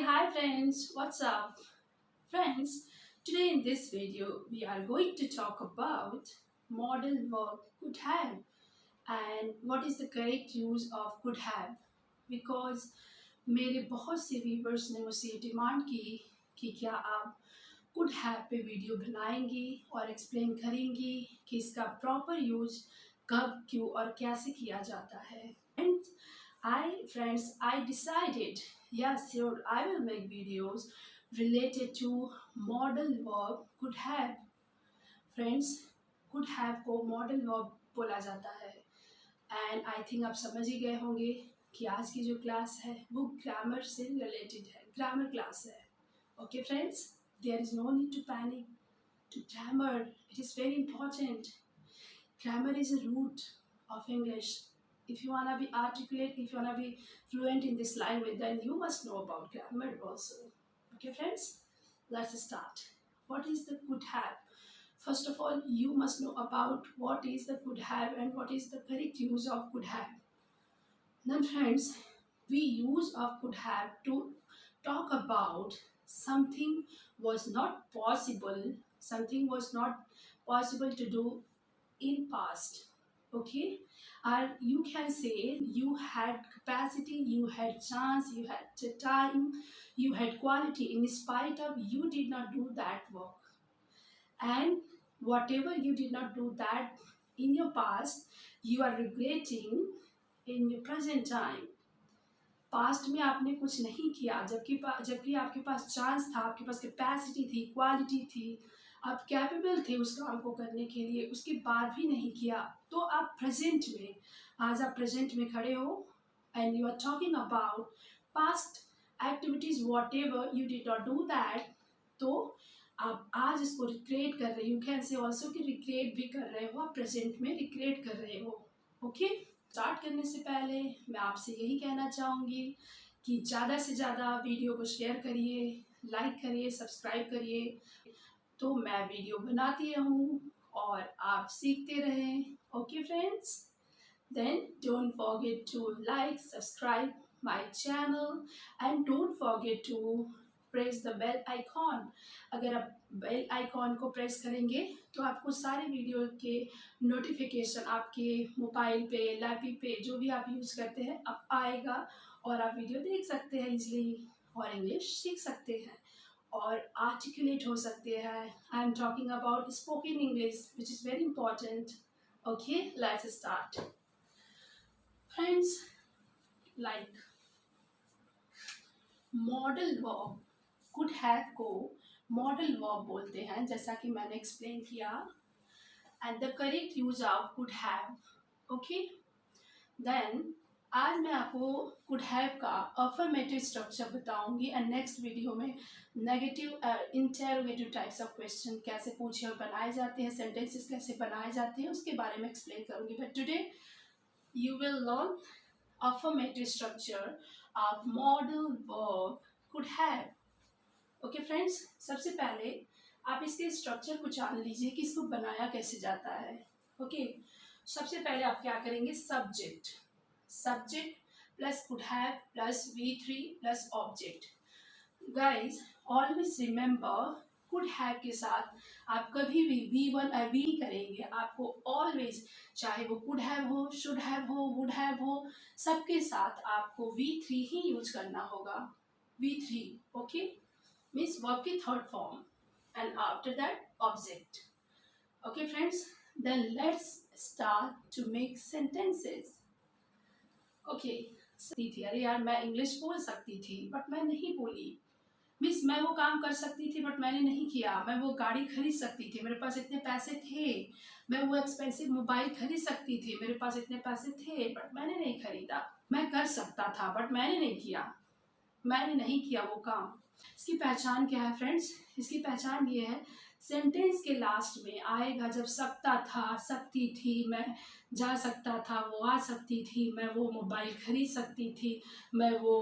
Hi friends, what's up? Friends, today in this video we are going to talk about model verb could have and what is the correct use of could have because मेरे बहुत से viewers ने मुझसे demand की कि क्या आप could have पे वीडियो बनाएंगी और एक्सप्लेन करेंगी कि इसका प्रॉपर यूज कब क्यों और कैसे किया जाता है and I decided, yes, sure, I will make videos related to model verb could have. Friends, could have को model verb बोला जाता है एंड आई थिंक आप समझ ही गए होंगे कि आज की जो क्लास है वो ग्रामर से रिलेटेड है, ग्रामर क्लास है. Okay friends, there is no need to panic to grammar. It is very important. Grammar is a root of English. If you want to be articulate, if you want to be fluent in this language, then you must know about grammar also. Okay, friends, let's start. What is the could have? First of all, you must know about what is the could have and what is the correct use of could have. Then, friends, we use of could have to talk about something was not possible, something was not possible to do in past. Okay, or you can say you had capacity, you had chance, you had time, you had quality, in spite of you did not do that work, and whatever you did not do that in your past, you are regretting in your present time. Past में आपने कुछ नहीं किया जबकि आपके पास chance था, आपके पास capacity थी, क्वालिटी थी, आप कैपेबल थे उस काम को करने के लिए, उसके बाद भी नहीं किया, तो आप प्रेजेंट में, आज आप प्रेजेंट में खड़े हो and you are talking about past activities whatever you did not do that, तो आप आज इसको रिक्रिएट कर रहे हो. यू कैन से ऑल्सो कि रिक्रिएट भी कर रहे हो, आप प्रेजेंट में रिक्रिएट कर रहे हो. ओके, स्टार्ट करने से पहले मैं आपसे यही कहना चाहूँगी कि ज़्यादा से ज़्यादा वीडियो को शेयर करिए, लाइक करिए, सब्सक्राइब करिए, तो मैं वीडियो बनाती रहूँ और आप सीखते रहें. Okay friends, then don't forget to like, subscribe my channel and don't forget to press the bell icon. अगर आप बेल आइकॉन को प्रेस करेंगे तो आपको सारे वीडियो के नोटिफिकेशन आपके मोबाइल पे, लैपटॉप पे, जो भी आप यूज़ करते हैं, अब आएगा और आप वीडियो देख सकते हैं इजीली और इंग्लिश सीख सकते हैं और आर्टिकुलेट हो सकते हैं. I am talking about spoken English which is very important. Okay, let's start. Friends, like modal verb could have को मॉडल वर्ब बोलते हैं, जैसा कि मैंने एक्सप्लेन किया, and the correct use of could have. Okay, then आज मैं आपको कुड हैव का अफर्मेटिव स्ट्रक्चर बताऊंगी एंड नेक्स्ट वीडियो में negative interrogative types of question कैसे पूछे और बनाए जाते हैं, सेंटेंसेस कैसे बनाए जाते हैं, उसके बारे में एक्सप्लेन करूंगी. But today you will learn affirmative structure of model verb could have. Okay friends, सबसे पहले आप इसके स्ट्रक्चर को जान लीजिए कि इसको बनाया कैसे जाता है. ओके, सबसे पहले आप क्या करेंगे, subject plus could have plus V3 plus object. Guys always remember, could have के साथ आप कभी भी V1 और V करेंगे, आपको ऑलवेज, चाहे वो कुड हैव हो, शुड हैव हो, वुड हैव हो, सबके साथ आपको V3 ही यूज करना होगा. V3, ओके, मीन्स वर्ब की third form and after that object. Okay friends, then let's start to make sentences. Okay, अरे यार मैं इंग्लिश बोल सकती थी बट मैं नहीं बोली, मीन्स मैं वो काम कर सकती थी बट मैंने नहीं किया. मैं वो गाड़ी खरीद सकती थी, मेरे पास इतने पैसे थे. मैं वो एक्सपेंसिव मोबाइल खरीद सकती थी, मेरे पास इतने पैसे थे बट मैंने नहीं खरीदा. मैं कर सकता था बट मैंने नहीं किया, मैंने नहीं किया वो काम. इसकी पहचान क्या है फ्रेंड्स? इसकी पहचान ये है, सेंटेंस के लास्ट में आएगा जब सकता था, सकती थी, मैं जा सकता था, वो आ सकती थी, मैं वो मोबाइल खरीद सकती थी, मैं वो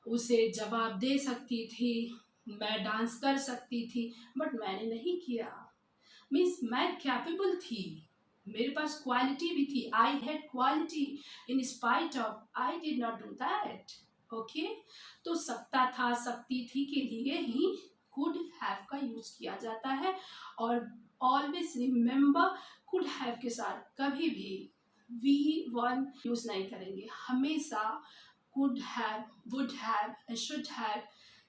उसे जवाब दे सकती थी, मैं डांस कर सकती थी बट मैंने नहीं किया. मीन्स मैं कैपेबल थी, मेरे पास क्वालिटी भी थी, I had quality, in spite of I did not do that. Okay, तो सकता था, सकती थी के लिए ही कुड हैव का यूज किया जाता है। और ऑलवेज रिमेंबर, कुड हैव के साथ कभी भी वी वन यूज नहीं करेंगे, हमेशा could have, would have, should have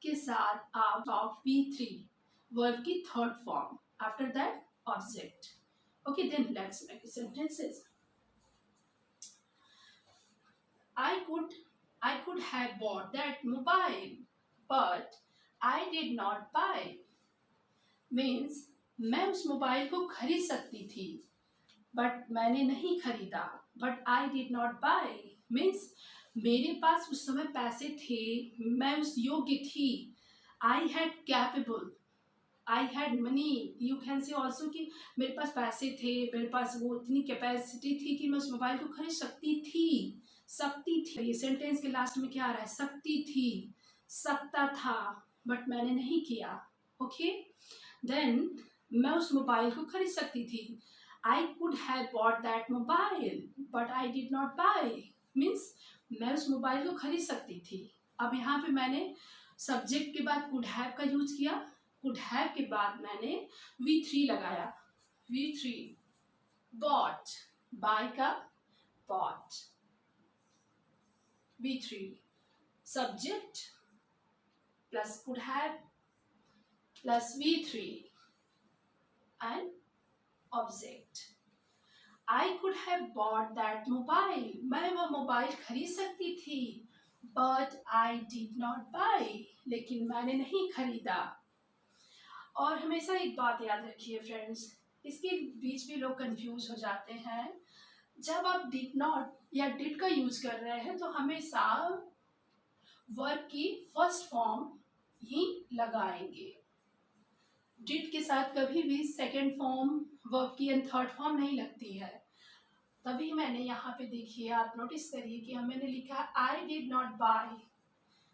के साथ आप ऑफ V3 वर्ब की third form, after that object. Okay, then let's make sentences. I could have bought that mobile, but I did not buy. Means मैं उस mobile को खरीद सकती थी बट मैंने नहीं खरीदा। But I did not bye means मेरे पास उस समय पैसे थे, मैं उस योग्य थी। I had capable, I had money, you can say also कि मेरे पास पैसे थे, मेरे पास वो इतनी कैपेसिटी थी कि मैं उस मोबाइल को खरीद सकती थी। सकती थी, ये सेंटेंस के लास्ट में क्या आ रहा है, सकती थी, सकता था, बट मैंने नहीं किया। ओके, देन मैं उस मोबाइल को खरीद सकती थी। I could have bought that mobile but I did not bye means मैं उस मोबाइल को खरीद सकती थी। अब यहाँ पे मैंने सब्जेक्ट के बाद कुड हैव का यूज किया, कुड हैव के बाद मैंने V3 लगाया, V3 बॉट, बाय का bot, V3 subject plus could have plus V3 and object. I could have bought that mobile. मैं वो मोबाइल खरीद सकती थी but I did not buy. लेकिन मैंने नहीं खरीदा। और हमेशा एक बात याद रखिए फ्रेंड्स, इसके बीच भी लोग कंफ्यूज हो जाते हैं। जब आप डिड नॉट या डिड का यूज कर रहे हैं तो हमेशा वर्ब की फर्स्ट फॉर्म ही लगाएंगे। डिड के साथ कभी भी सेकंड फॉर्म वर्ब की एंड थर्ड फॉर्म नहीं लगती है। तभी मैंने यहाँ पे देखिए, आप नोटिस करिए कि मैंने लिखा आई डिड नॉट बाय,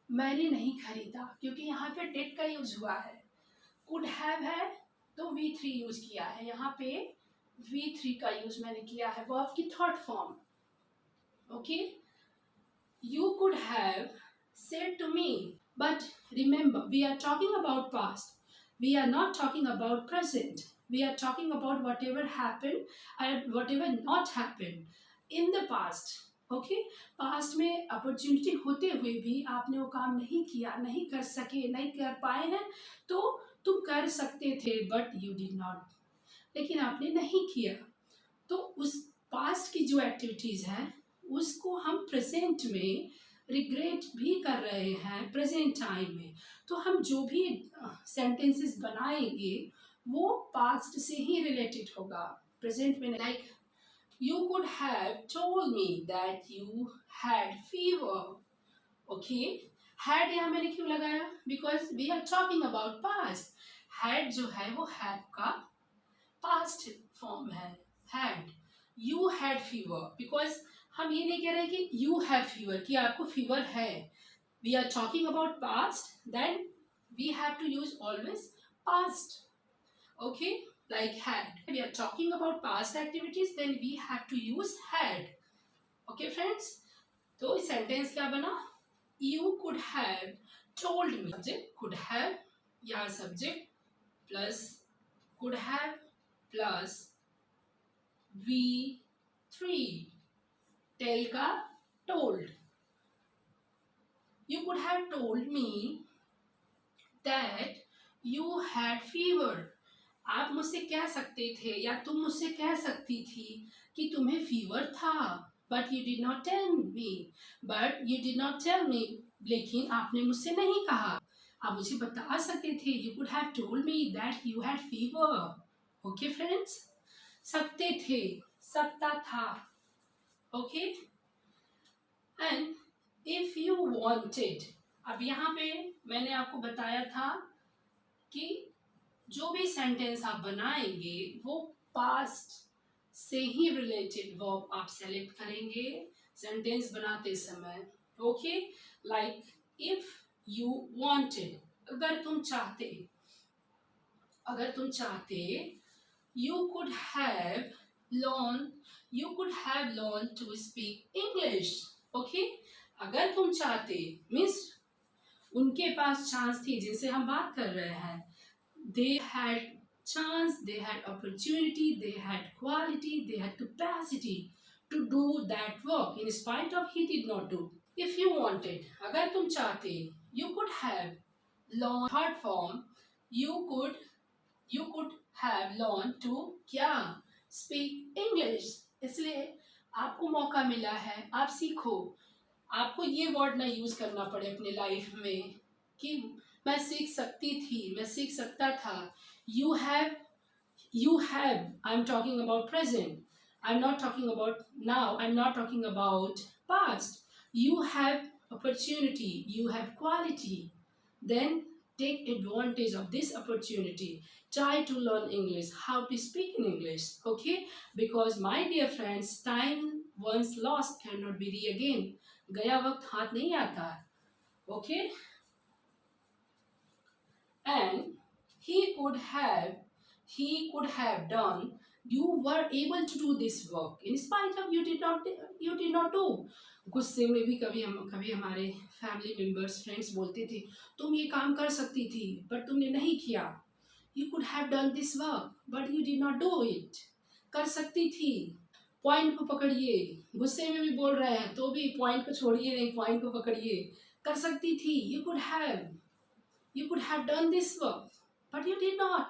मैंने नहीं खरीदा, क्योंकि यहाँ पे डिड का यूज हुआ है। कुड हैव है तो V3 यूज किया है, यहाँ पे V3 का यूज मैंने किया है वर्ब की third form. Okay, you could have said to me, but remember we are talking about past, we are not talking about present, we are talking about whatever happened and whatever not happened in the past. Okay, past में opportunity होते हुए भी आपने वो काम नहीं किया, नहीं कर सके, नहीं कर पाए हैं, तो तुम कर सकते थे बट यू डिड नॉट, लेकिन आपने नहीं किया। तो उस पास्ट की जो एक्टिविटीज़ हैं उसको हम प्रेजेंट में रिग्रेट भी कर रहे हैं प्रेजेंट टाइम में। तो हम जो भी सेंटेंसेस बनाएंगे वो पास्ट से ही रिलेटेड होगा, प्रेजेंट में। Like you could have told me that you had fever. Okay, had यहाँ मैंने क्यों लगाया, because we are talking about past. Had जो है वो हैव का पास्ट फॉर्म है, had. You had fever, because हम ये नहीं कह रहे कि यू हैव फीवर, कि आपको फीवर है। We are talking about past, then we have to use always past. Okay, like had, we are talking about past activities, then we have to use had. Okay friends, तो इस sentence क्या बना, you could have told me, subject could have, यहाँ subject plus could have plus V3, tell का told. You could have told me that you had fever. आप मुझसे कह सकते थे या तुम मुझसे कह सकती थी कि तुम्हें फीवर था, but you did not tell me. But you did not tell me. लेकिन आपने मुझसे नहीं कहा। आप मुझे बता सकते थे, you could have told me that you had fever. Okay friends, सकते थे, सकता था। Okay, and if you wanted, अब यहाँ पे मैंने आपको बताया था कि जो भी सेंटेंस आप बनाएंगे वो पास्ट से ही रिलेटेड वर्ब आप सेलेक्ट करेंगे सेंटेंस बनाते समय। Okay, like if you wanted, अगर तुम चाहते, अगर तुम चाहते, you could have learned to speak English. Okay, अगर तुम चाहते मीन्स उनके पास चांस थी, जिनसे हम बात कर रहे हैं, they had chance, they had opportunity, they had quality, they had capacity to do that work. In spite of he did not do. If you wanted, अगर तुम चाहते, you could have learned third form, you could have learned to क्या speak English. इसलिए आपको मौका मिला है, आप सीखो, आपको ये वर्ड ना यूज करना पड़े अपने लाइफ में कि मैं सीख सकती थी, मैं सीख सकता था. You have I'm talking about present, I'm not talking about now, I'm not talking about past. You have opportunity, you have quality, then take advantage of this opportunity. Try to learn English, how to speak in English, okay? Because my dear friends, time once lost cannot be regained. गया वक्त हाथ नहीं आता, okay? And he could have done, you were able to do this work in spite of you did not do. गुस्से में भी कभी हमारे फैमिली मेंबर्स फ्रेंड्स बोलते थे तुम ये काम कर सकती थी बट तुमने नहीं किया. You could have done this work but you did not do it. कर सकती थी, पॉइंट को पकड़िए. गुस्से में भी बोल रहे हैं तो भी पॉइंट को छोड़िए नहीं, पॉइंट को पकड़िए. कर सकती थी, you could have done this work but you did not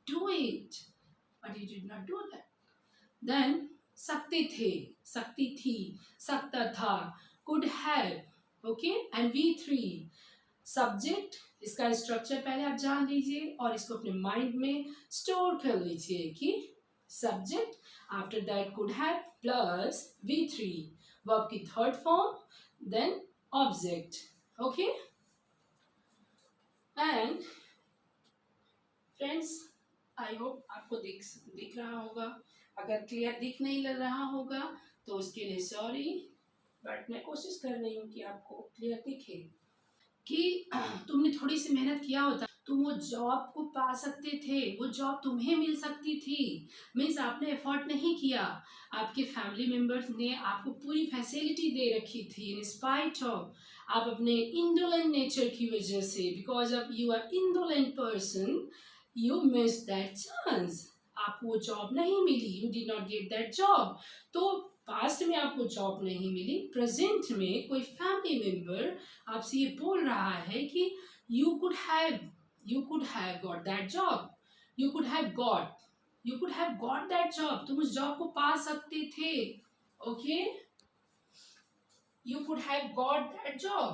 do it, but you did not do that. Then सकते थे, सकती थी, सकता था, could have, okay? And V3 subject, इसका स्ट्रक्चर पहले आप जान लीजिए और इसको अपने माइंड में स्टोर कर लीजिए कि subject, after that could have plus V3 verb की third form, then object, okay? And friends, I hope आपको दिख रहा होगा. अगर क्लियर दिख नहीं लग रहा होगा तो उसके लिए सॉरी, बट मैं कोशिश कर रही हूँ कि आपको क्लियर दिखे कि तुमने थोड़ी सी मेहनत किया होता तुम वो जॉब को पा सकते थे, वो जॉब तुम्हें मिल सकती थी. मीन्स आपने एफर्ट नहीं किया, आपके फैमिली मेंबर्स ने आपको पूरी फैसिलिटी दे रखी थी. इन स्पाइट ऑफ आप अपने इंडोलेंट नेचर की वजह से, because of you are indolent person, you miss that chance. आपको वो जॉब नहीं मिली, you did not get that job. तो पास्ट में आपको जॉब नहीं मिली, प्रेजेंट में कोई फैमिली मेंबर आपसे ये बोल रहा है कि you could have got that job, you could have got that job. तुम उस जॉब को पा सकते थे, okay? You could have got that job,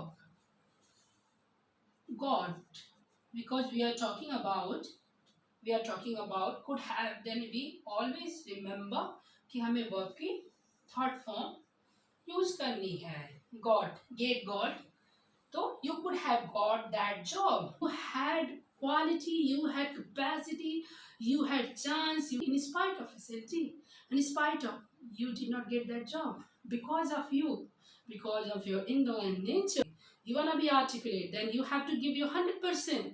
got, because we are talking about could have. Then we always remember कि हमें verb की third form use करनी है. got, तो you could have got that job. You had quality, you had capacity, you had chance, in spite of facility, in spite of you did not get that job because of your indolent nature. You wanna be articulate, then you have to give your 100%.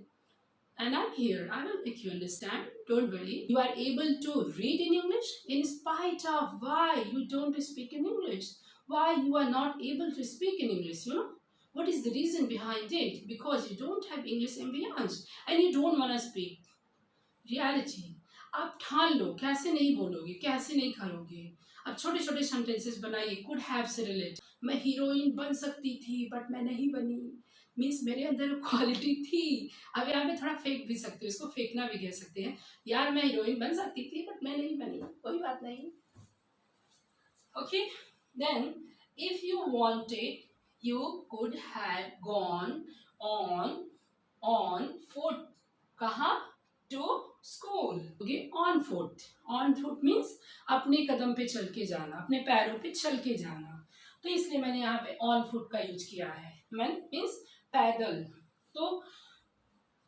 And I'm here, I will make you understand, don't worry. You are able to read in English in spite of why you don't speak in English, why you are not able to speak in English, you know. What is the reason behind it? Because you don't have English ambience and you don't want to speak. Reality. आप ठान लो, कैसे नहीं बोलोगे, कैसे नहीं करोगे. अब छोटे छोटे सेंटेंसेस बनाइए. कुड हैव से रिलेट, मैं हीरोइन बन सकती थी बट मैं नहीं बनी. मीन्स मेरे अंदर क्वालिटी थी. अब यहाँ पे थोड़ा फेंक भी सकते हो, इसको फेंकना भी कह सकते हैं. यार मैं हीरोइन बन सकती थी बट मैं नहीं बनी, कोई बात नहीं. Okay, then if you wanted, you could have gone on foot. कहाँ? To school. Okay, on foot means अपने कदम पे चल के जाना, अपने पैरों पे चल के जाना. तो इसलिए मैंने यहाँ पे on foot का यूज किया है. means पैदल. तो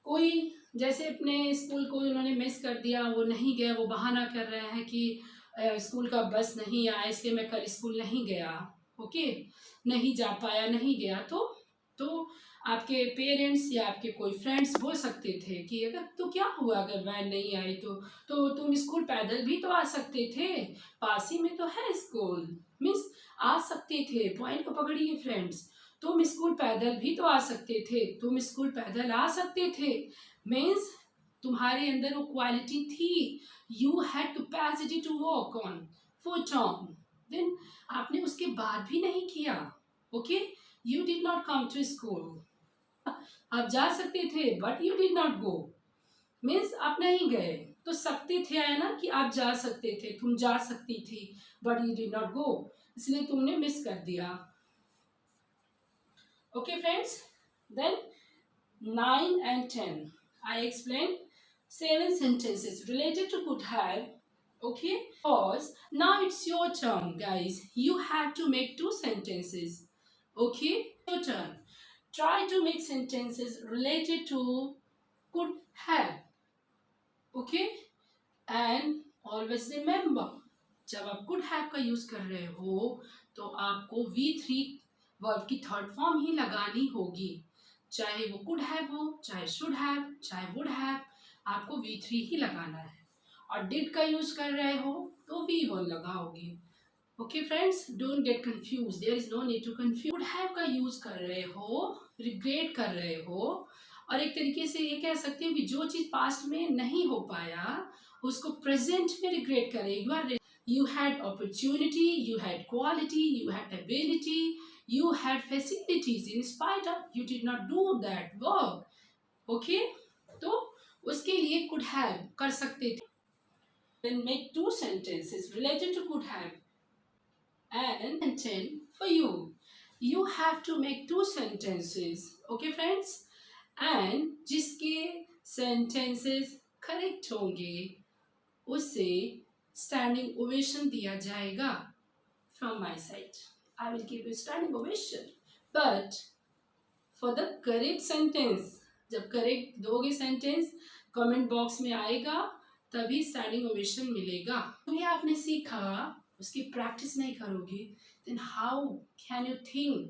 कोई जैसे अपने स्कूल को उन्होंने मिस कर दिया, वो नहीं गया, वो बहाना कर रहे हैं कि स्कूल का बस नहीं आया इसलिए मैं कल स्कूल नहीं गया. ओके, नहीं जा पाया, नहीं गया. तो आपके पेरेंट्स या आपके कोई फ्रेंड्स बोल सकते थे कि अगर तो क्या हुआ अगर वैन नहीं आई तो तुम स्कूल पैदल भी तो आ सकते थे, पास ही में तो है स्कूल. मीन्स आ सकते थे. पॉइंट को पकड़िए फ्रेंड्स. तुम स्कूल पैदल भी तो आ सकते थे, तुम स्कूल पैदल आ सकते थे मीन्स तुम्हारे अंदर वो क्वालिटी थी, you had capacity to walk on foot on, देन आपने उसके बाद भी नहीं किया, okay, you did not come to school, आप जा सकते थे but you did not go, means आप नहीं गए, तो सकते थे आया ना कि आप जा सकते थे, तुम जा सकती थी but you did not go, इसलिए तुमने मिस कर दिया। Okay friends, then 9 and 10 I explained 7 sentences related to could have, okay, pause, now it's your turn guys, you have to make 2 sentences, okay, your turn, try to make sentences related to could have, okay, and always remember जब आप could have का use कर रहे हो तो आपको V3 verb की third form ही लगानी होगी, चाहे वो could have हो, चाहे should have, चाहे would have, आपको V3 ही लगाना है, और did का यूज कर रहे हो तो V1 लगाओगे। Okay friends, don't get confuse, there is no need to confuse. Would have का यूज कर रहे हो, रिग्रेट कर रहे हो, और एक तरीके से ये कह सकते हो कि जो चीज पास्ट में नहीं हो पाया उसको प्रेजेंट में रिग्रेट करें। You had opportunity, you had quality, you had ability, you had facilities, in spite of you did not do that work, okay, तो उसके लिए could have कर सकते थे। Then make 2 sentences related to could have and 10 for you. You have to make 2 sentences, okay friends, and जिसके sentences correct होंगे उसे standing ovation दिया जाएगा from my side. I will give you standing ovation. But for the correct sentence, जब correct दोगे sentence comment box में आएगा तभी standing ovation मिलेगा। तो ये आपने सीखा, उसकी प्रैक्टिस नहीं करोगे then how can you think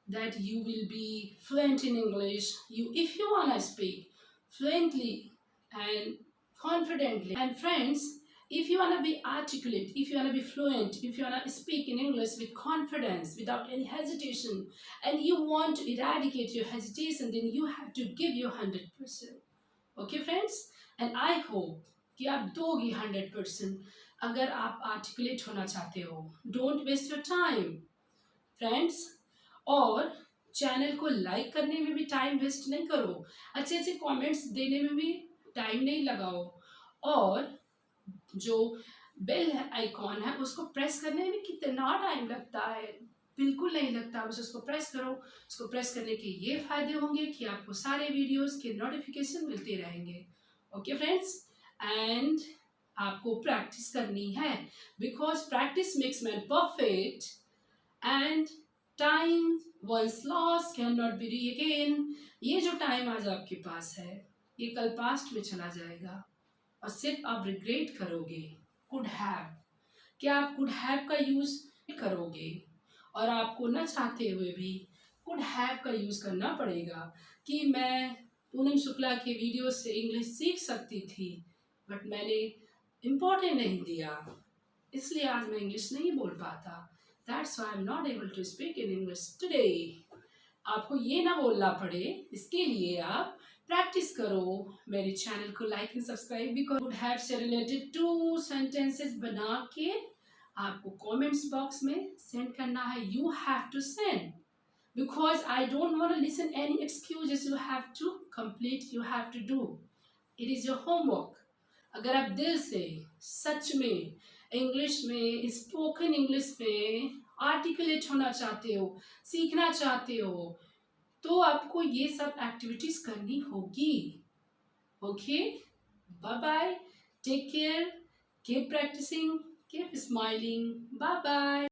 that you will be fluent in English? If you wanna speak fluently and confidently, and friends, if you wanna be articulate, if you wanna be fluent, if you wanna speak in English with confidence, without any hesitation, and you want to eradicate your hesitation, then you have to give your 100%. Okay, friends? And I hope कि आप दोगी 100% अगर आप articulate होना चाहते हो। Don't waste your time friends, और channel को लाइक करने में भी टाइम वेस्ट नहीं करो, अच्छे अच्छे कमेंट्स देने में भी टाइम नहीं लगाओ, और जो बेल आइकॉन है उसको प्रेस करने में कितना टाइम लगता है, बिल्कुल नहीं लगता, बस उसको प्रेस करो। उसको प्रेस करने के ये फायदे होंगे कि आपको सारे वीडियोस के नोटिफिकेशन मिलते रहेंगे। ओके फ्रेंड्स, एंड आपको प्रैक्टिस करनी है because practice makes man perfect, and time once lost cannot be re again. ये जो टाइम आज आपके पास है ये कल पास्ट में चला जाएगा और सिर्फ आप रिग्रेट करोगे। कुड हैव, क्या आप कुड हैव का यूज करोगे, और आपको न चाहते हुए भी कुड हैव का यूज करना पड़ेगा कि मैं पूनम शुक्ला के वीडियो से इंग्लिश सीख सकती थी बट मैंने इम्पोर्टेंट नहीं दिया, इसलिए आज मैं इंग्लिश नहीं बोल पाता। That's why I am not able to speak in English today. आपको ये ना बोलना पड़े, इसके लिए आप प्रैक्टिस करो, मेरे चैनल को लाइक एंड सब्सक्राइब भी करो। कुड हैव से रिलेटेड 2 सेंटेंसेस बना के आपको कमेंट्स बॉक्स में सेंड करना है। You have to send because I don't want to listen any excuses. You have to complete, you have to do. It is your homework. अगर आप दिल से सच में इंग्लिश में, स्पोकन इंग्लिश में आर्टिकुलेट होना चाहते हो, सीखना चाहते हो, तो आपको ये सब एक्टिविटीज करनी होगी। Okay, bye bye, take care, keep practising, keep smiling, bye bye.